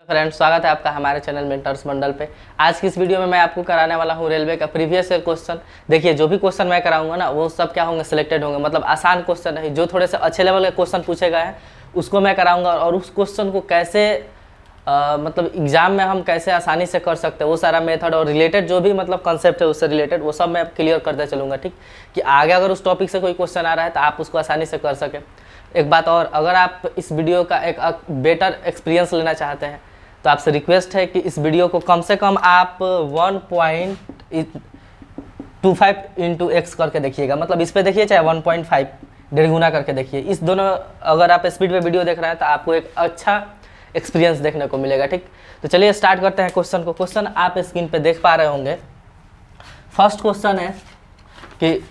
Friends, स्वागत है आपका हमारे चैनल मेंटर्स मंडल पे। आज की इस वीडियो में मैं आपको कराने वाला हूँ रेलवे का प्रीवियस ईयर क्वेश्चन। देखिए, जो भी क्वेश्चन मैं कराऊंगा ना वो सब क्या होंगे, सिलेक्टेड होंगे, मतलब आसान क्वेश्चन नहीं, जो थोड़े से अच्छे लेवल के क्वेश्चन पूछे गए हैं उसको मैं कराऊंगा। और उस क्वेश्चन को कैसे मतलब एग्जाम में हम कैसे आसानी से कर सकते हैं वो सारा मेथड और रिलेटेड जो भी मतलब कंसेप्ट है उससे रिलेटेड वो सब मैं क्लियर करते चलूँगा। ठीक, कि आगे अगर उस टॉपिक से कोई क्वेश्चन आ रहा है तो आप उसको आसानी से कर सकें। एक बात और, अगर आप इस वीडियो का एक बेटर एक्सपीरियंस लेना चाहते हैं तो आपसे रिक्वेस्ट है कि इस वीडियो को कम से कम आप 1.25 इंटू एक्स करके देखिएगा। मतलब इस पे देखिए, चाहे 1.5 डेढ़ गुना करके देखिए। इस दोनों अगर आप स्पीड पे वीडियो देख रहे हैं तो आपको एक अच्छा एक्सपीरियंस देखने को मिलेगा। ठीक, तो चलिए स्टार्ट करते हैं क्वेश्चन को। क्वेश्चन आप स्क्रीन पे देख पा रहे होंगे। फर्स्ट क्वेश्चन है कि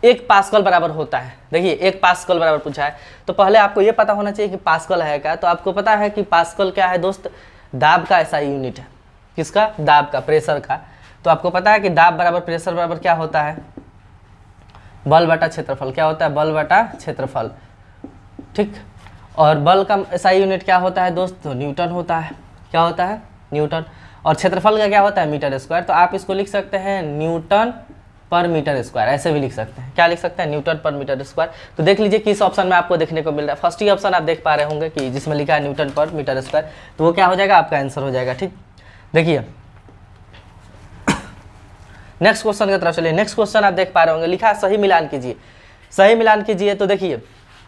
1 पास्कल बराबर होता है। देखिए, 1 पास्कल बराबर पूछा है तो पहले आपको ये पता होना चाहिए कि पास्कल है क्या। तो आपको पता है कि पास्कल क्या है दोस्त, दाब का ऐसा यूनिट है। किसका? दाब का, प्रेशर का। तो आपको पता है कि दाब बराबर प्रेशर बराबर क्या होता है, बल बटा क्षेत्रफल। क्या होता है? बल बटा क्षेत्रफल। ठीक, और बल का ऐसा यूनिट क्या होता है दोस्त, तो न्यूटन होता है। क्या होता है? न्यूटन। और क्षेत्रफल का क्या होता है? Metre square. तो आप इसको लिख सकते हैं न्यूटन पर मीटर स्क्वायर, ऐसे भी लिख सकते हैं। क्या लिख सकते हैं? न्यूटन पर मीटर स्क्वायर। तो देख लीजिए किस ऑप्शन में आपको देखने को मिल रहा है। फर्स्ट ही ऑप्शन आप देख पा रहे होंगे कि जिसमें लिखा है न्यूटन पर मीटर स्क्वायर, तो वो क्या हो जाएगा? आपका आंसर हो जाएगा। ठीक, देखिए नेक्स्ट क्वेश्चन की तरफ चलिए। नेक्स्ट क्वेश्चन आप देख पा रहे होंगे, लिखा है सही मिलान कीजिए। सही मिलान कीजिए तो देखिए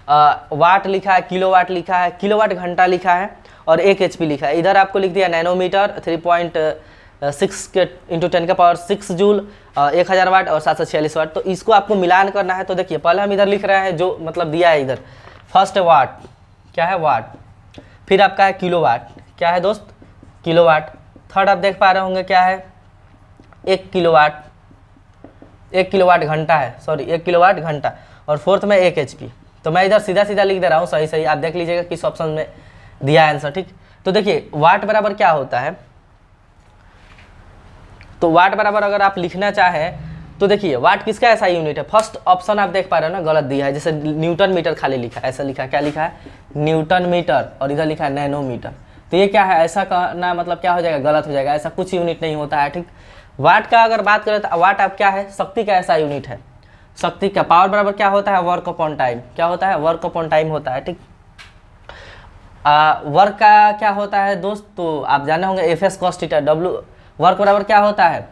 वाट लिखा है, किलोवाट लिखा है, किलोवाट घंटा लिखा है और 1 HP लिखा है। इधर आपको लिख दिया नैनोमीटर, 3.6 के इंटू 10 का पावर 6 जूल, 1000 वाट और 746 वाट। तो इसको आपको मिलान करना है। तो देखिए, पहले हम इधर लिख रहे हैं जो मतलब दिया है इधर। फर्स्ट है वाट, क्या है? वाट। फिर आपका है किलोवाट, क्या है दोस्त? किलोवाट। थर्ड आप देख पा रहे होंगे क्या है? 1 किलोवाट। 1 किलोवाट घंटा है, सॉरी 1 किलोवाट घंटा। और फोर्थ में 1 HP। तो मैं इधर सीधा सीधा लिख दे रहा हूँ, सही सही आप देख लीजिएगा किस ऑप्शन में दिया है आंसर। ठीक, तो देखिए वाट बराबर क्या होता है, तो वाट बराबर अगर आप लिखना चाहें तो देखिए वाट किसका ऐसा यूनिट है। फर्स्ट ऑप्शन आप देख पा रहे हो ना, गलत दिया है। जैसे न्यूटन मीटर खाली लिखा है, ऐसा लिखा है। क्या लिखा है? न्यूटन मीटर, और इधर लिखा है नैनोमीटर। तो ये क्या है? ऐसा कहना मतलब क्या हो जाएगा? गलत हो जाएगा। ऐसा कुछ यूनिट नहीं होता है। ठीक, वाट का अगर बात करें तो वाट आप क्या है? शक्ति का ऐसा यूनिट है। शक्ति का पावर बराबर क्या होता है? Work upon time. क्या होता है? वर्क अपॉन टाइम होता है। ठीक, वर्क का क्या होता है दोस्त, तो आप जाने होंगे FS cos theta. W work बराबर क्या होता है?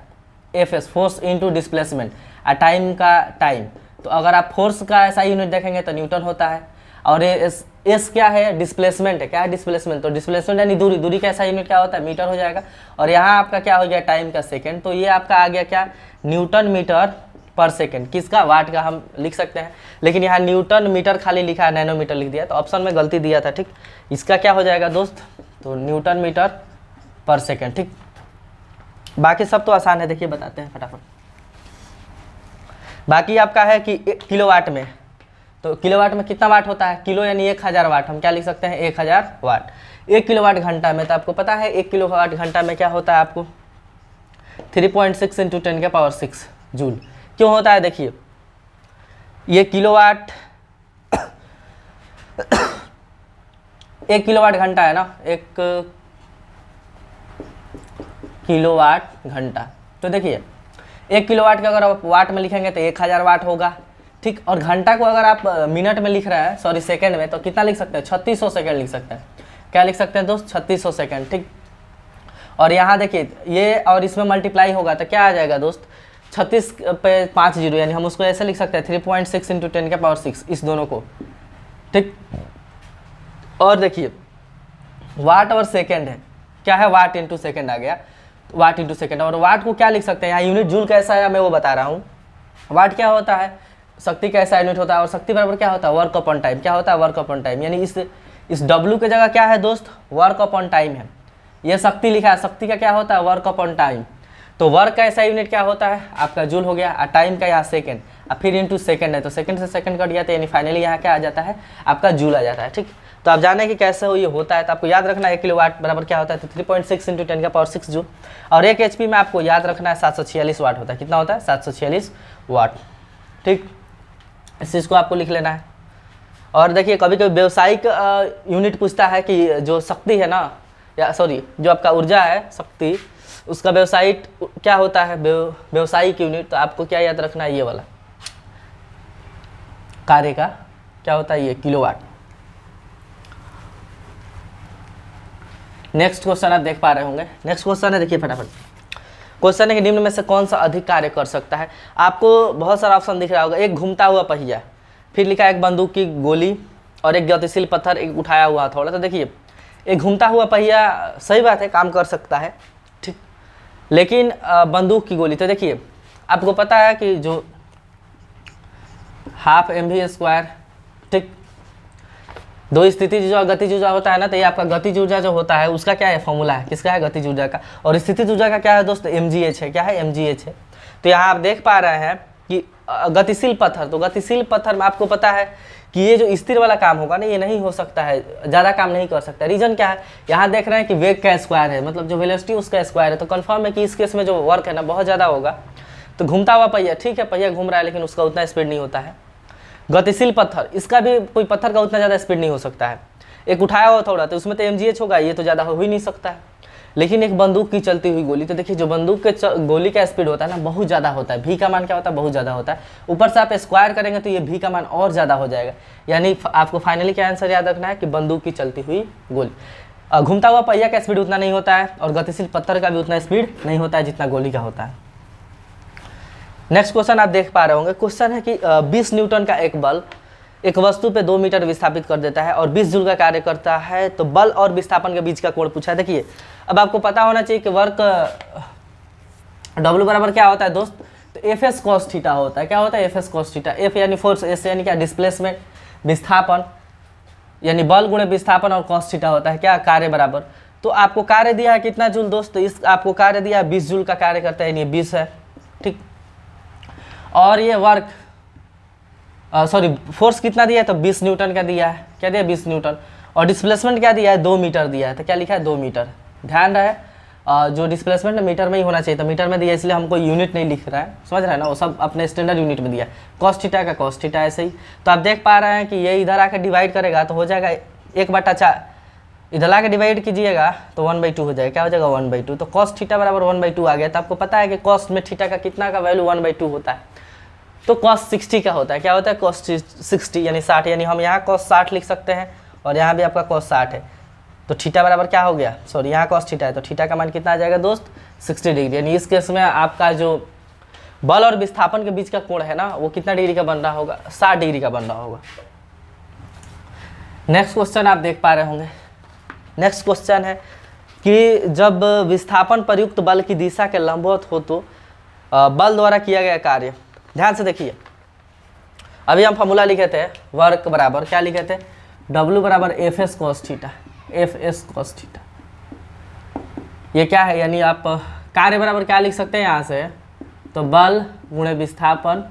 FS, force into displacement. Time का टाइम, तो अगर आप फोर्स का ऐसा यूनिट देखेंगे तो न्यूटन होता है। और एस क्या है? डिस्प्लेसमेंट है। क्या है? डिस्प्लेसमेंट। तो डिस्प्लेसमेंट यानी दूरी, दूरी का ऐसा यूनिट क्या होता है? मीटर हो जाएगा। और यहाँ आपका क्या हो गया? टाइम का सेकेंड। तो ये आपका आ गया क्या? न्यूटन मीटर पर सेकेंड। किसका? वाट का हम लिख सकते हैं, लेकिन यहाँ न्यूटन मीटर खाली लिखा है, नैनोमीटर लिख दिया, तो ऑप्शन में गलती दिया था। ठीक, इसका क्या हो जाएगा दोस्त, तो न्यूटन मीटर पर सेकेंड। ठीक, बाकी सब तो आसान है, देखिए बताते हैं फटाफट। बाकी आपका है कि किलोवाट में, तो किलोवाट में कितना वाट होता है? किलो यानी 1000 वाट। हम क्या लिख सकते हैं? 1000 वाट। 1 किलोवाट घंटा में तो आपको पता है 1 किलोवाट घंटा में क्या होता है आपको? 3.6 इंटू 10 का पावर 6 जूल। क्यों होता है? देखिए ये किलोवाट 1 किलोवाट घंटा है ना, 1 किलोवाट घंटा। तो देखिए 1 किलोवाट का अगर आप वाट में लिखेंगे तो 1000 वाट होगा। ठीक, और घंटा को अगर आप मिनट में लिख रहे हैं, सॉरी सेकंड में, तो कितना लिख सकते हैं? 3600 सेकंड लिख सकते हैं। क्या लिख सकते हैं दोस्त? 3600 सेकंड। ठीक, और यहाँ देखिए ये और इसमें मल्टीप्लाई होगा तो क्या आ जाएगा दोस्त? 36 पे 5 जीरो, यानी हम उसको ऐसे लिख सकते हैं 3.6 इंटू 10 का पावर 6, इस दोनों को। ठीक, और देखिए वाट और सेकंड है, क्या है? वाट इंटू सेकंड आ गया, वाट इंटू सेकंड। और वाट को क्या लिख सकते हैं? यहाँ यूनिट जूल कैसा है मैं वो बता रहा हूँ। वाट क्या होता है? शक्ति का ऐसा यूनिट होता है। और शक्ति बराबर क्या होता है? Work upon time. क्या होता है? Work upon time. यानी इस W की जगह क्या है दोस्त? वर्क अपॉन टाइम है। ये शक्ति लिखा है, शक्ति का क्या होता है? Work upon time. तो वर्क का ऐसा यूनिट क्या होता है? आपका जूल हो गया। और टाइम का यहाँ सेकंड, और फिर इंटू सेकंड है, तो सेकंड से सेकंड कट गया, तो यानी फाइनली यहाँ क्या आ जाता है? आपका जूल आ जाता है। ठीक, तो आप जाने कि कैसे ये होता है, तो आपको याद रखना 1 किलोवाट बराबर क्या होता है? तो 3.6 इंटू 10 का पावर 6 जूल। और 1 HP में आपको याद रखना है 746 वाट होता है। कितना होता है? 746 वाट। ठीक, इस चीज़ को आपको लिख लेना है। और देखिए कभी कभी व्यावसायिक यूनिट पूछता है कि जो शक्ति है ना, या सॉरी जो आपका ऊर्जा है शक्ति, उसका व्यावसायिक क्या होता है, व्यावसायिक यूनिट। तो आपको क्या याद रखना है, ये वाला कार्य का क्या होता है, ये किलोवाट। नेक्स्ट क्वेश्चन आप देख पा रहे होंगे। नेक्स्ट क्वेश्चन है, देखिए फटाफट। क्वेश्चन है कि निम्न में से कौन सा अधिक कार्य कर सकता है। आपको बहुत सारा ऑप्शन दिख रहा होगा। एक घूमता हुआ पहिया, फिर लिखा है एक बंदूक की गोली, और एक गतिशील पत्थर, एक उठाया हुआ हथौड़ा। तो देखिए एक घूमता हुआ पहिया सही बात है, काम कर सकता है, ठीक। लेकिन बंदूक की गोली, तो देखिए आपको पता है कि जो हाफ mv², ठीक, दो स्थिति जो गतिज ऊर्जा होता है ना, तो ये आपका गतिज ऊर्जा जो होता है उसका क्या है, फॉर्मूला है, किसका है, गतिज ऊर्जा का। और स्थितिज ऊर्जा का क्या है दोस्त, mgh है। क्या है, mgh है। तो यहाँ आप देख पा रहे हैं कि गतिशील पत्थर, तो गतिशील पत्थर में आपको पता है कि ये जो स्थिर वाला काम होगा ना, ये नहीं हो सकता है, ज़्यादा काम नहीं कर सकता। रीजन क्या है, यहाँ देख रहे हैं कि वेग का स्क्वायर है, मतलब जो वेलोसिटी उसका स्क्वायर है। तो कंफर्म है कि इस केस में जो वर्क है ना बहुत ज़्यादा होगा। तो घूमता हुआ पहिया, ठीक है, पहिया घूम रहा है लेकिन उसका उतना स्पीड नहीं होता है। गतिशील पत्थर, इसका भी कोई पत्थर का उतना ज़्यादा स्पीड नहीं हो सकता है। एक उठाया हुआ थोड़ा, तो उसमें तो mgh होगा, ये तो ज़्यादा हो ही नहीं सकता है। लेकिन एक बंदूक की चलती हुई गोली, तो देखिए जो बंदूक के गोली का स्पीड होता है ना बहुत ज़्यादा होता है। भी का मान क्या होता है, बहुत ज़्यादा होता है। ऊपर से आप स्क्वायर करेंगे तो ये भी का मान और ज़्यादा हो जाएगा। यानी आपको फाइनली क्या आंसर याद रखना है कि बंदूक की चलती हुई गोली। घूमता हुआ पहिया का स्पीड उतना नहीं होता है, और गतिशील पत्थर का भी उतना स्पीड नहीं होता है जितना गोली का होता है। नेक्स्ट क्वेश्चन आप देख पा रहे होंगे। क्वेश्चन है कि 20 न्यूटन का एक बल एक वस्तु पे 2 मीटर विस्थापित कर देता है और 20 जूल का कार्य करता है, तो बल और विस्थापन के बीच का कोण पूछा है। देखिए अब आपको पता होना चाहिए कि वर्क W बराबर क्या होता है दोस्त, तो एफ एस कॉस थीटा होता है। क्या होता है, F S cos theta. F यानी फोर्स, एस यानी क्या, डिस्प्लेसमेंट, विस्थापन यानी बल गुणे विस्थापन, और कॉस थीटा होता है क्या, कार्य बराबर। तो आपको कार्य दिया है कितना जूल दोस्त, तो इस आपको कार्य दिया है 20 जूल का कार्य करता है, यानी 20 है, ठीक। और ये वर्क सॉरी फोर्स कितना दिया है, तो 20 न्यूटन का दिया है। क्या दिया, 20 न्यूटन। और डिस्प्लेसमेंट क्या दिया है, 2 मीटर दिया है। तो क्या लिखा है, 2 मीटर। ध्यान रहे जो डिस्प्लेसमेंट मीटर में ही होना चाहिए, तो मीटर में दिया इसलिए हमको यूनिट नहीं लिख रहा है, समझ रहे हैं ना, वो सब अपने स्टैंडर्ड यूनिट में दिया है। कॉस थीटा का कॉस थीटा ऐसे ही। तो आप देख पा रहे हैं कि ये इधर आकर डिवाइड करेगा तो हो जाएगा 1/4, इधर ला के डिवाइड कीजिएगा तो 1/2 हो जाएगा। क्या हो जाएगा, 1/2। तो कॉस थीटा बराबर 1/2 आ गया। तो आपको पता है कि कॉस में थीटा का कितना का वैल्यू 1/2 होता है, तो cos 60 का होता है। क्या होता है, cos 60 यानी 60, यानी हम यहाँ cos 60 लिख सकते हैं और यहाँ भी आपका cos 60 है। तो थीटा बराबर क्या हो गया, सॉरी यहाँ cos थीटा है, तो थीटा का मान कितना आ जाएगा दोस्त, 60 डिग्री। यानी इस केस में आपका जो बल और विस्थापन के बीच का कोण है ना, वो कितना डिग्री का बन रहा होगा, 60 डिग्री का बन रहा होगा। नेक्स्ट क्वेश्चन आप देख पा रहे होंगे। नेक्स्ट क्वेश्चन है कि जब विस्थापन प्रयुक्त बल की दिशा के लंबवत हो तो बल द्वारा किया गया कार्य। ध्यान से देखिए, अभी हम फॉर्मूला लिखे थे वर्क बराबर क्या लिखे थे, W बराबर F S cos theta, F S cos theta. ये क्या है, यानी आप कार्य बराबर क्या लिख सकते हैं यहाँ से, तो बल गुणे विस्थापन,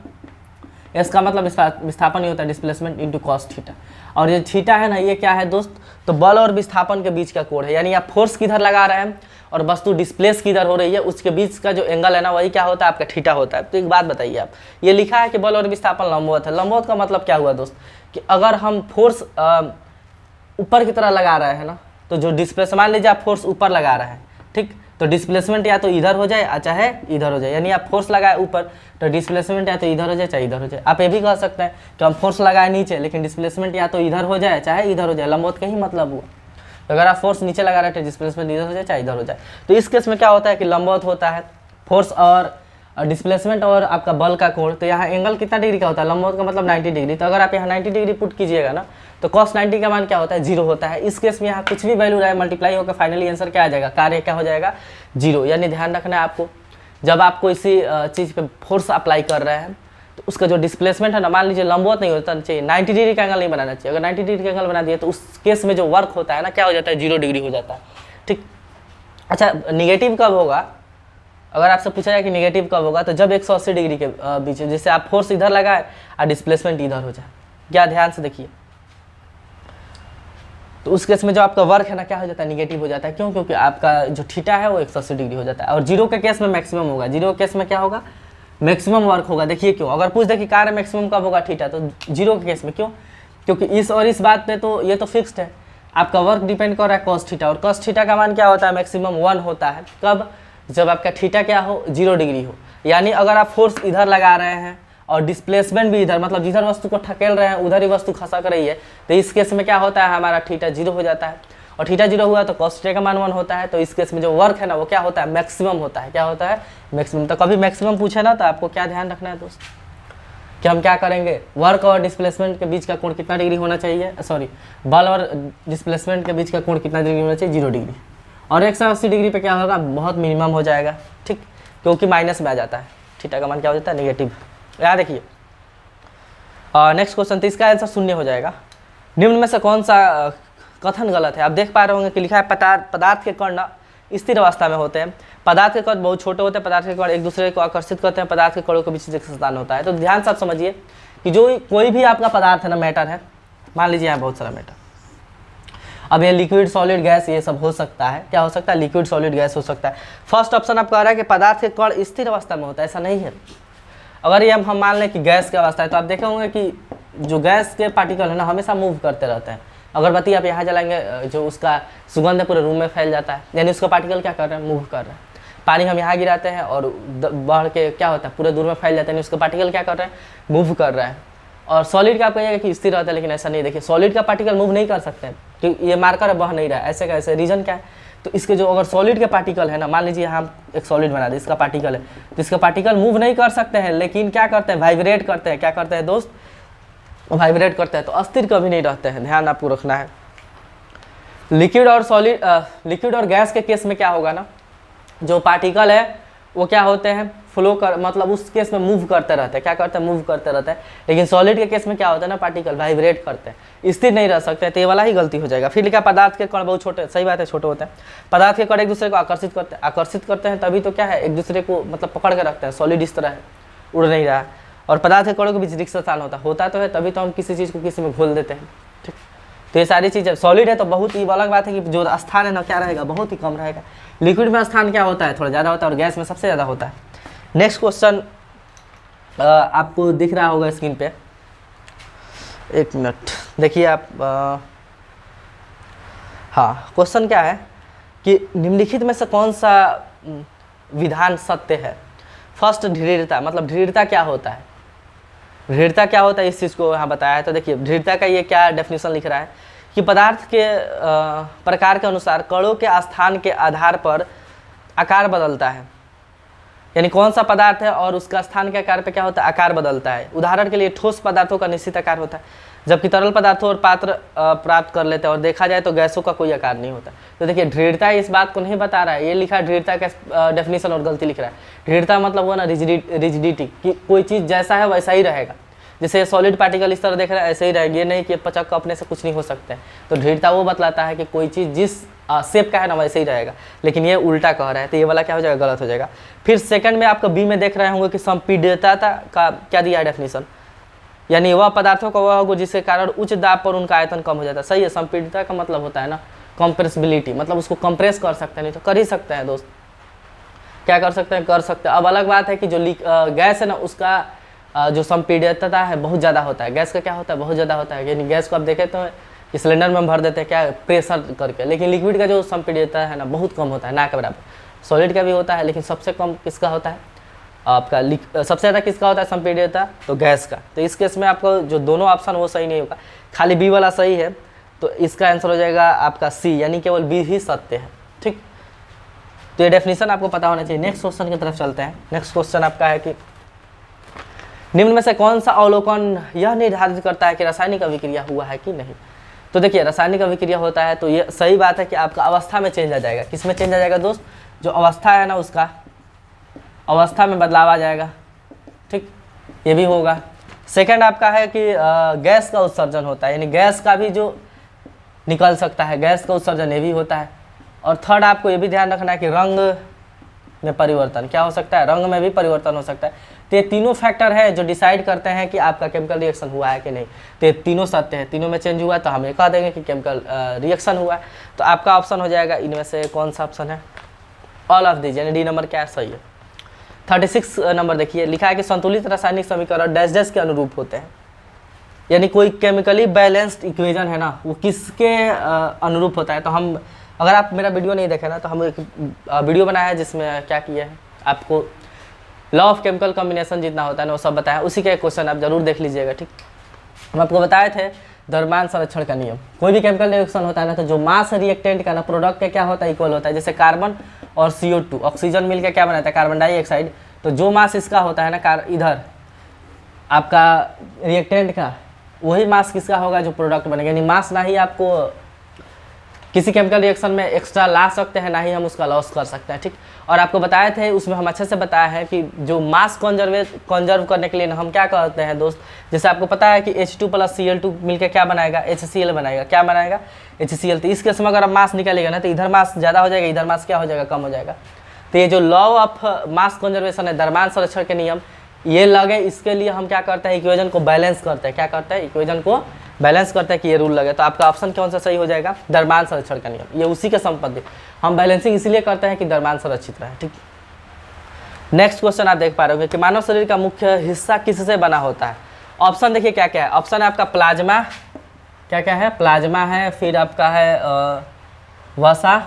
इसका मतलब विस्थापन ही होता है डिस्प्लेसमेंट इंटू कॉस थीटा। और ये थीटा है ना, ये क्या है दोस्त, तो बल और विस्थापन के बीच का कोण है। यानी आप फोर्स किधर लगा रहे हैं और वस्तु डिस्प्लेस किधर हो रही है, उसके बीच का जो एंगल है ना, वही क्या होता है, आपका थीटा होता है। तो एक बात बताइए आप, ये लिखा है कि बल और विस्थापन लंबवत है। लंबवत का मतलब क्या हुआ दोस्त, कि अगर हम फोर्स ऊपर की तरह लगा रहे हैं ना, तो जो डिस्प्लेस, मान लीजिए आप फोर्स ऊपर लगा रहे हैं, ठीक, तो डिस्प्लेसमेंट या तो इधर हो जाए चाहे इधर हो जाए। यानी आप फोर्स लगाए ऊपर तो डिस्प्लेसमेंट या तो इधर हो जाए चाहे इधर हो जाए। आप ये भी कह सकते हैं कि हम फोर्स लगाए नीचे लेकिन डिस्प्लेसमेंट या तो इधर हो जाए चाहे इधर हो जाए। लंबवत का ही मतलब हुआ। तो अगर आप फोर्स नीचे लगा रहे थे, डिस्प्लेसमेंट इधर हो जाए चाहे इधर हो जाए। तो इस केस में क्या होता है कि लंबवत होता है फोर्स और डिस्प्लेसमेंट और आपका बल का कोण। तो यहाँ एंगल कितना डिग्री का होता है, लंबवत का मतलब 90 डिग्री। तो अगर आप यहाँ 90 डिग्री पुट कीजिएगा ना, तो cos 90 का मान क्या होता है, 0 होता है। इस केस में यहाँ कुछ भी वैल्यू रहे, मल्टीप्लाई होकर फाइनली आंसर क्या आ जाएगा, कार्य क्या हो जाएगा, 0। यानी ध्यान रखना है आपको, जब आप कोई सी चीज़ पे फोर्स अप्लाई कर रहे हैं तो उसका जो डिस्प्लेसमेंट है ना, मान लीजिए लंबवत नहीं होता चाहिए, 90 डिग्री का एंगल नहीं बनाना चाहिए। अगर 90 डिग्री का एंगल बना दिए तो उस केस में जो वर्क होता है ना, क्या हो जाता है, 0 डिग्री हो जाता है, ठीक। अच्छा, निगेटिव कब होगा, अगर आपसे पूछा जाए कि निगेटिव कब होगा, तो जब 180 डिग्री के बीच, जैसे आप फोर्स इधर लगाए और डिस्प्लेसमेंट इधर हो जाए। क्या, ध्यान से देखिए, तो उस केस में जो आपका वर्क है ना, क्या हो जाता है, निगेटिव हो जाता है। क्यों, क्योंकि आपका जो थीटा है वो 180 डिग्री हो जाता है। और 0 के केस में मैक्सिमम होगा, 0 के केस में क्या होगा, मैक्सिमम वर्क होगा। देखिए क्यों, अगर पूछ दे कि कार्य मैक्सिमम कब होगा थीटा, तो 0 के केस में। क्यों, क्योंकि इस और इस बात पे तो ये तो फिक्स्ड है, आपका वर्क डिपेंड कर रहा है cos थीटा, और cos थीटा का मान क्या होता है, मैक्सिमम 1 होता है। कब? जब आपका थीटा क्या हो, 0 डिग्री हो। यानी अगर आप फोर्स इधर लगा रहे हैं और डिस्प्लेसमेंट भी इधर, मतलब जिधर वस्तु को ठकेल रहे हैं उधर ही वस्तु खसक रही है, तो इस केस में क्या होता है, हमारा थीटा 0 हो जाता है। और थीटा 0 हुआ तो cos थीटा का मान 1 होता है। तो इस केस में जो वर्क है ना वो क्या होता है, मैक्सिमम होता है। क्या होता है, मैक्सिमम। तो कभी मैक्सिमम पूछे ना तो आपको क्या ध्यान रखना है दोस्त, कि हम क्या करेंगे, वर्क और डिस्प्लेसमेंट के बीच का कोण कितना डिग्री होना चाहिए, सॉरी बल और डिस्प्लेसमेंट के बीच का कोण कितना डिग्री होना चाहिए, 0 डिग्री। और 180 डिग्री पे क्या होगा, बहुत मिनिमम हो जाएगा, ठीक, क्योंकि माइनस में आ जाता है, थीटा का मान क्या हो जाता है, नेगेटिव। याद देखिए नेक्स्ट क्वेश्चन, तो इसका आंसर शून्य हो जाएगा। निम्न में से कौन सा कथन गलत है? आप देख पा रहे होंगे कि लिखा है पदार्थ के कण स्थिर अवस्था में होते हैं, पदार्थ के कण बहुत छोटे होते हैं, पदार्थ के कण एक दूसरे को आकर्षित करते हैं, पदार्थ के कणों के बीच रिक्त स्थान होता है। तो ध्यान से आप समझिए कि जो कोई भी आपका पदार्थ है ना, मैटर है, मान लीजिए यहाँ बहुत सारा मैटर, अब ये लिक्विड सॉलिड गैस ये सब हो सकता है, क्या हो सकता है, लिक्विड सॉलिड गैस हो सकता है। फर्स्ट ऑप्शन आप कह रहा है कि पदार्थ के कण स्थिर अवस्था में होता है, ऐसा नहीं है। अगर ये हम मान लें कि गैस की अवस्था है, तो आप देखे होंगे कि जो गैस के पार्टिकल है ना हमेशा मूव करते रहते हैं। अगरबत्ती आप यहाँ जलाएंगे, जो उसका सुगंध पूरे रूम में फैल जाता है, यानी उसका पार्टिकल क्या कर रहे हैं, मूव कर रहे हैं। पानी हम यहाँ गिराते हैं और बढ़ के क्या होता है, पूरे दूर में फैल जाता है, यानी उसका पार्टिकल क्या कर रहे हैं, मूव कर रहे हैं। और सॉलिड का आप कहिएगा कि स्थिर रहता है, लेकिन ऐसा नहीं। देखिए सॉलिड का पार्टिकल मूव नहीं कर सकते क्योंकि ये मार्कर बह नहीं रहा है, ऐसे कैसे, रीजन क्या है, तो इसके जो अगर सॉलिड के पार्टिकल है ना, मान लीजिए हम एक सॉलिड बना दे, इसका पार्टिकल है, तो इसका पार्टिकल मूव नहीं कर सकते हैं, लेकिन क्या करते हैं, वाइब्रेट करते हैं। क्या करते हैं दोस्त, वाइब्रेट करते हैं, तो अस्थिर कभी नहीं रहते हैं, ध्यान आपको रखना है। लिक्विड और सॉलिड, लिक्विड और गैस के केस में क्या होगा ना, जो पार्टिकल है वो क्या होते हैं, फ्लो कर, मतलब उस केस में मूव करते रहते हैं। क्या करते हैं, मूव करते रहते हैं। लेकिन सॉलिड के केस में क्या होता है ना, पार्टिकल वाइब्रेट करते हैं, स्थिर नहीं रह सकते। तो ये वाला ही गलती हो जाएगा। फिर लिखा पदार्थ के कण बहुत छोटे, सही बात है, छोटे होते हैं। पदार्थ के कण एक दूसरे को आकर्षित करते हैं, तभी तो क्या है, एक दूसरे को मतलब पकड़ के रखते हैं। सॉलिड इस तरह है, उड़ नहीं रहा है। और पदार्थ के कणों के बीच रिक्त स्थान होता तो है, तभी तो हम किसी चीज़ को किसी में घोल देते हैं, ठीक। तो ये सारी चीज़ें, सॉलिड है तो बहुत ही अलग बात है कि जो स्थान है ना क्या रहेगा, बहुत ही कम रहेगा। लिक्विड में स्थान क्या होता है, थोड़ा ज़्यादा होता है, और गैस में सबसे ज़्यादा होता है। नेक्स्ट क्वेश्चन आपको दिख रहा होगा स्क्रीन पे, एक मिनट देखिए आप। हाँ, क्वेश्चन क्या है कि निम्नलिखित में से कौन सा विधान सत्य है। फर्स्ट, दृढ़ता, मतलब दृढ़ता क्या होता है, दृढ़ता क्या होता है, इस चीज़ को यहाँ बताया है। तो देखिए दृढ़ता का ये क्या डेफिनेशन लिख रहा है कि पदार्थ के प्रकार के अनुसार कणों के स्थान के आधार पर आकार बदलता है। यानी कौन सा पदार्थ है और उसका स्थान के आकार पे क्या होता है, आकार बदलता है। उदाहरण के लिए ठोस पदार्थों का निश्चित आकार होता है, जबकि तरल पदार्थों और पात्र प्राप्त कर लेते हैं। और देखा जाए तो गैसों का कोई आकार नहीं होता। तो देखिए दृढ़ता इस बात को नहीं बता रहा है, ये लिखा है दृढ़ता का डेफिनेशन और गलती लिख रहा है। दृढ़ता मतलब वो ना रिजिडिटी, कि कोई चीज़ जैसा है वैसा ही रहेगा। जैसे सॉलिड पार्टिकल इस तरह देख रहा है ऐसे ही रहेगी, ये नहीं कि पचक अपने से कुछ नहीं हो सकता है। तो दृढ़ता वो बतलाता है कि कोई चीज़ जिस शेप का है ना वैसे ही रहेगा, लेकिन ये उल्टा कह रहा है, तो ये वाला क्या हो जाएगा, गलत हो जाएगा। फिर सेकंड में आपको बी में देख रहे होंगे कि संपीड्यता का क्या दिया है डेफिनेशन, यानी वह पदार्थों का वह होगा जिसके कारण उच्च दाब पर उनका आयतन कम हो जाता है। सही है, संपीड्यता का मतलब होता है ना कंप्रेसिबिलिटी, मतलब उसको कंप्रेस कर सकते हैं, नहीं तो कर ही सकते हैं दोस्त, क्या कर सकते हैं, कर सकते हैं। अब अलग बात है कि जो गैस है ना उसका जो संपीड्यता है बहुत ज़्यादा होता है, गैस का क्या होता है, बहुत ज़्यादा होता है। यानी गैस को आप देखें तो कि सिलेंडर में हम भर देते हैं क्या, प्रेशर करके, लेकिन लिक्विड का जो संपीड्यता है ना बहुत कम होता है, ना के बराबर। सॉलिड का भी होता है, लेकिन सबसे कम किसका होता है, आपका सबसे ज़्यादा किसका होता है संपीड्यता, तो गैस का। तो इस केस में आपको जो दोनों ऑप्शन वो सही नहीं होगा, खाली बी वाला सही है। तो इसका आंसर हो जाएगा आपका सी, यानी केवल बी ही सत्य है, ठीक। तो ये डेफिनेशन आपको पता होना चाहिए। नेक्स्ट क्वेश्चन की तरफ चलते हैं। नेक्स्ट क्वेश्चन आपका है कि निम्न में से कौन सा अवलोकन यह निर्धारित करता है कि रासायनिक अभिक्रिया हुआ है कि नहीं। तो देखिए रासायनिक अभिक्रिया होता है तो ये सही बात है कि आपका अवस्था में चेंज आ जाएगा। किस में चेंज आ जाएगा दोस्त, जो अवस्था है ना उसका अवस्था में बदलाव आ जाएगा, ठीक, ये भी होगा। सेकंड आपका है कि गैस का उत्सर्जन होता है, यानी गैस का भी जो निकल सकता है, गैस का उत्सर्जन ये भी होता है। और थर्ड आपको ये भी ध्यान रखना है कि रंग में परिवर्तन क्या हो सकता है, रंग में भी परिवर्तन हो सकता है। तो ये तीनों फैक्टर है जो डिसाइड करते हैं कि आपका केमिकल रिएक्शन हुआ है कि नहीं। तो ये तीनों सत्य हैं, तीनों में चेंज हुआ है तो हम ये कह देंगे कि केमिकल रिएक्शन हुआ है। तो आपका ऑप्शन हो जाएगा इनमें से कौन सा ऑप्शन है, ऑल ऑफ दीज, यानी डी नंबर क्या है, सही है। 36 नंबर देखिए, लिखा है कि संतुलित रासायनिक समीकरण डैश डैश के अनुरूप होते हैं। यानी कोई केमिकली बैलेंस्ड इक्वेशन है ना, वो किसके अनुरूप होता है। तो हम, अगर आप मेरा वीडियो नहीं देखे ना, तो हम एक वीडियो बनाया है जिसमें क्या किया है, आपको लॉ ऑफ केमिकल कॉम्बिनेशन जितना होता है ना वो सब बताया, उसी का एक क्वेश्चन आप जरूर देख लीजिएगा। ठीक, हम आपको बताए थे द्रव्यमान संरक्षण का नियम। कोई भी केमिकल रिएक्शन होता है ना, तो जो मास रिएक्टेंट का ना प्रोडक्ट का क्या होता है, इक्वल होता है। जैसे कार्बन और CO2 ऑक्सीजन मिलकर क्या बनाता है, कार्बन डाइऑक्साइड। तो जो मास इसका होता है ना, इधर आपका रिएक्टेंट का, वही मास किसका होगा जो प्रोडक्ट बनेगा। यानी मास ना ही आपको किसी केमिकल रिएक्शन में एक्स्ट्रा ला सकते हैं, ना ही हम उसका लॉस कर सकते हैं। ठीक, और आपको बताए थे उसमें हम अच्छे से बताया है कि जो मास कंजर्व करने के लिए ना हम क्या करते हैं दोस्त, जैसे आपको पता है कि H2 + Cl2 मिलकर क्या बनाएगा, HCl बनाएगा। क्या बनाएगा, HCl। तो इस केस में अगर अब मास निकालेगा ना, तो इधर मास ज़्यादा हो जाएगा, इधर मास क्या हो जाएगा, कम हो जाएगा। तो ये जो लॉ ऑफ मास कंजर्वेशन है, द्रव्यमान संरक्षण के नियम, ये लगे, इसके लिए हम क्या करते हैं, इक्वेशन को बैलेंस करते हैं। क्या करते हैं, इक्वेशन को बैलेंस करते हैं कि ये रूल लगे। तो आपका ऑप्शन कौन सा सही हो जाएगा, द्रव्यमान संरक्षण का नियम, ये उसी के संबंधित। हम बैलेंसिंग इसलिए करते हैं कि द्रव्यमान संरक्षित रहे। ठीक, नेक्स्ट क्वेश्चन आप देख पा रहे होंगे कि मानव शरीर का मुख्य हिस्सा किससे बना होता है। ऑप्शन देखिए क्या क्या है। ऑप्शन है आपका प्लाज्मा, क्या क्या है, प्लाज्मा है, फिर आपका है वसा,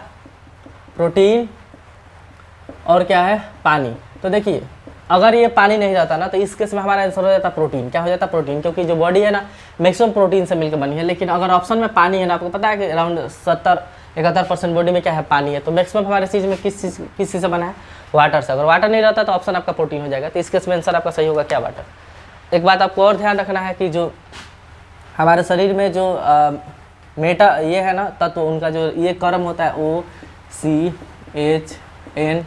प्रोटीन, और क्या है, पानी। तो देखिए अगर ये पानी नहीं रहता ना, तो इस केस में हमारा आंसर हो जाता प्रोटीन। क्या हो जाता, प्रोटीन, क्योंकि जो बॉडी है ना मैक्सिमम प्रोटीन से मिलकर बनी है। लेकिन अगर ऑप्शन में पानी है ना, आपको पता है कि अराउंड 70-71% बॉडी में क्या है, पानी है। तो मैक्सिमम हमारे चीज़ में किस चीज़ से बना है, वाटर से। अगर वाटर नहीं रहता तो ऑप्शन आपका प्रोटीन हो जाएगा। तो इस केस में आंसर आपका सही होगा क्या, वाटर। एक बात आपको और ध्यान रखना है कि जो हमारे शरीर में जो ये है ना तत्व, उनका जो ये क्रम होता है OCH, N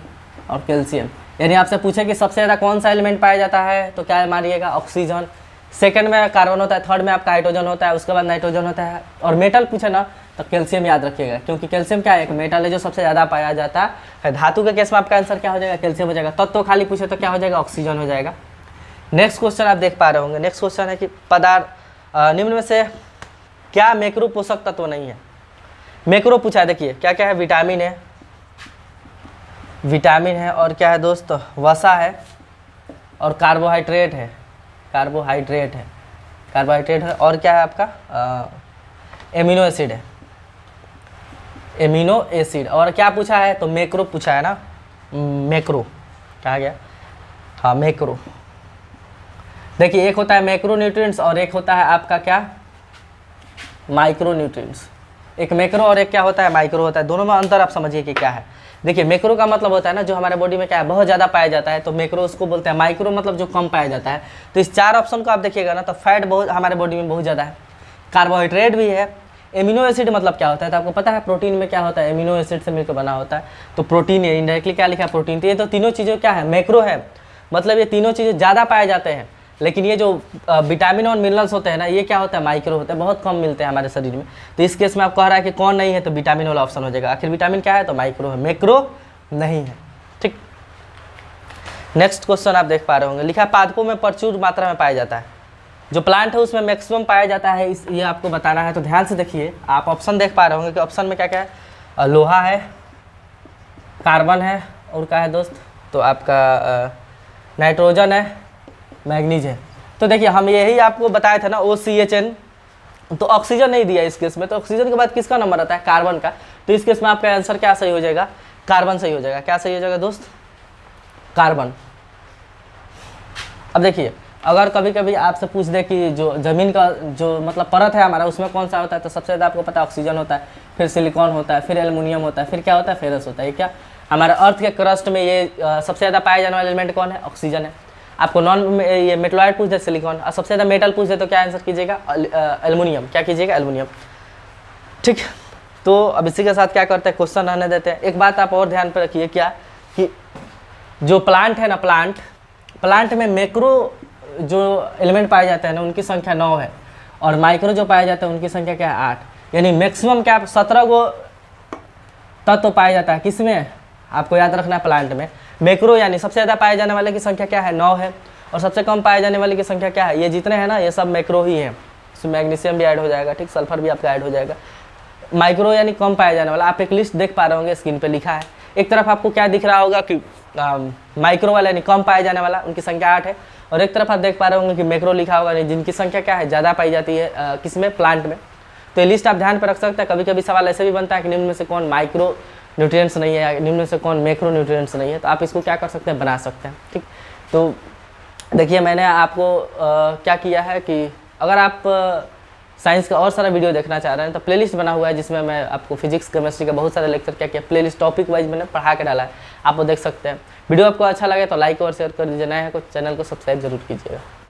और कैल्शियम। यानी आपसे पूछे कि सबसे ज़्यादा कौन सा एलिमेंट पाया जाता है, तो क्या मारिएगा, ऑक्सीजन। सेकंड में कार्बन होता है, थर्ड में आपका हाइड्रोजन होता है, उसके बाद नाइट्रोजन होता है। और मेटल पूछे ना तो कैल्शियम याद रखिएगा, क्योंकि कैल्शियम क्या है, एक मेटल है जो सबसे ज़्यादा पाया जाता है। धातु के केस में आपका आंसर क्या हो जाएगा, कैल्शियम हो जाएगा। तत्व खाली पूछे तो क्या हो जाएगा, ऑक्सीजन हो जाएगा। नेक्स्ट क्वेश्चन आप देख पा रहे होंगे। नेक्स्ट क्वेश्चन है कि निम्न में से क्या मैक्रो पोषक तत्व नहीं है। मैक्रो पूछा है, देखिए क्या क्या है, विटामिन है, विटामिन है, और क्या है दोस्त, वसा है, और कार्बोहाइड्रेट है, कार्बोहाइड्रेट है, और क्या है आपका एमिनो एसिड है, एमिनो एसिड। और क्या पूछा है, तो मैक्रो पूछा है ना, मैक्रो कहा गया, हाँ मैक्रो। देखिए एक होता है मैक्रो न्यूट्रिएंट्स और एक होता है आपका क्या, माइक्रो न्यूट्रिएंट्स। एक मैक्रो और एक क्या होता है, माइक्रो होता है। दोनों में अंतर आप समझिए कि क्या है। देखिए मैक्रो का मतलब होता है ना जो हमारे बॉडी में क्या है, बहुत ज़्यादा पाया जाता है, तो मैक्रो उसको बोलते हैं। माइक्रो मतलब जो कम पाया जाता है। तो इस 4 ऑप्शन को आप देखिएगा ना, तो फैट बहुत हमारे बॉडी में बहुत ज़्यादा है, कार्बोहाइड्रेट भी है। एमिनो एसिड मतलब क्या होता है, तो आपको पता है प्रोटीन में क्या होता है, एमिनो एसिड से मिलकर बना होता है। तो प्रोटीन है, इनडायरेक्टली क्या लिखा है, प्रोटीन। तो ये तो तीनों चीज़ें क्या है, मैक्रो है, मतलब ये तीनों चीज़ें ज़्यादा पाए जाते हैं। लेकिन ये जो विटामिन और मिनरल्स होते हैं ना, ये क्या होता है, माइक्रो होते हैं, बहुत कम मिलते हैं हमारे शरीर में। तो इस केस में आप कह रहा है कि कौन नहीं है, तो विटामिन वाला ऑप्शन हो जाएगा। आखिर विटामिन क्या है, तो माइक्रो है, मैक्रो नहीं है। ठीक, नेक्स्ट क्वेश्चन आप देख पा रहे होंगे। लिखा पादपों में प्रचुर मात्रा में पाया जाता है, जो प्लांट है उसमें मैक्सिमम पाया जाता है, ये आपको बताना है। तो ध्यान से देखिए, आप ऑप्शन देख पा रहे होंगे कि ऑप्शन में क्या क्या है, लोहा है, कार्बन है, और क्या है दोस्त, तो आपका नाइट्रोजन है, मैग्नीज है। तो देखिए हम यही आपको बताया था ना, OCHN। तो ऑक्सीजन नहीं दिया इस केस में, तो ऑक्सीजन के बाद किसका नंबर आता है, कार्बन का। तो इस केस में आपका आंसर क्या सही हो जाएगा, कार्बन सही हो जाएगा। क्या सही हो जाएगा दोस्त, कार्बन। अब देखिए अगर कभी कभी आपसे पूछ दे कि जो ज़मीन का जो मतलब परत है हमारा, उसमें कौन सा होता है, तो सबसे ज़्यादा आपको पता है ऑक्सीजन होता है, फिर सिलिकॉन होता है, फिर एल्युमिनियम होता है, फिर क्या होता है, फेरस होता है। क्या हमारे अर्थ के क्रस्ट में ये सबसे ज़्यादा पाया जाने वाला एलिमेंट कौन है, ऑक्सीजन है। आपको ये मेटलॉइड पूछ दे, सिलिकॉन, और सबसे ज़्यादा मेटल पूछ दे तो क्या आंसर कीजिएगा, एल्युमिनियम। क्या कीजिएगा, एल्युमिनियम। ठीक, तो अब इसी के साथ क्या करते हैं, क्वेश्चन रहने देते हैं। एक बात आप और ध्यान पर रखिए, क्या कि जो प्लांट है ना, प्लांट में मैक्रो जो एलिमेंट पाए जाते हैं ना, उनकी संख्या 9 है, और माइक्रो जो पाए जाते हैं उनकी संख्या क्या है, 8। यानी मैक्सिमम क्या 17 गो तत्व पाया जाता है, किसमें, आपको याद रखना है, प्लांट में। मैक्रो यानी सबसे ज़्यादा पाए जाने वाले की संख्या क्या है, 9 है, और सबसे कम पाए जाने वाले की संख्या क्या है, ये जितने हैं ना, ये सब मैक्रो ही है। इसमें मैग्नीशियम भी ऐड हो जाएगा, ठीक, सल्फर भी आपका ऐड हो जाएगा। माइक्रो यानी कम पाया जाने वाला। आप एक लिस्ट देख पा रहे होंगे, स्क्रीन पे लिखा है। एक तरफ आपको क्या दिख रहा होगा कि माइक्रो वाला यानी कम पाया जाने वाला, उनकी संख्या 8 है। और एक तरफ आप देख पा रहे होंगे कि मैक्रो लिखा होगा, जिनकी संख्या क्या है, ज़्यादा पाई जाती है किसमें, प्लांट में। तो ये लिस्ट आप ध्यान पर रख सकते हैं। कभी कभी सवाल ऐसे भी बनता है कि निम्न में से कौन माइक्रो न्यूट्रिएंट्स नहीं है या निम्न में से कौन मैक्रो न्यूट्रिएंट्स नहीं है, तो आप इसको क्या कर सकते हैं, बना सकते हैं। ठीक, तो देखिए मैंने आपको क्या किया है कि अगर आप साइंस का और सारा वीडियो देखना चाह रहे हैं तो प्लेलिस्ट बना हुआ है, जिसमें मैं आपको फिजिक्स केमिस्ट्री के बहुत सारे लेक्चर क्या किया, प्लेलिस्ट टॉपिक वाइज मैंने पढ़ा के डाला है, आप वो देख सकते हैं। वीडियो आपको अच्छा लगे तो लाइक और शेयर कर दीजिए, नए हैं कुछ चैनल को सब्सक्राइब जरूर कीजिएगा।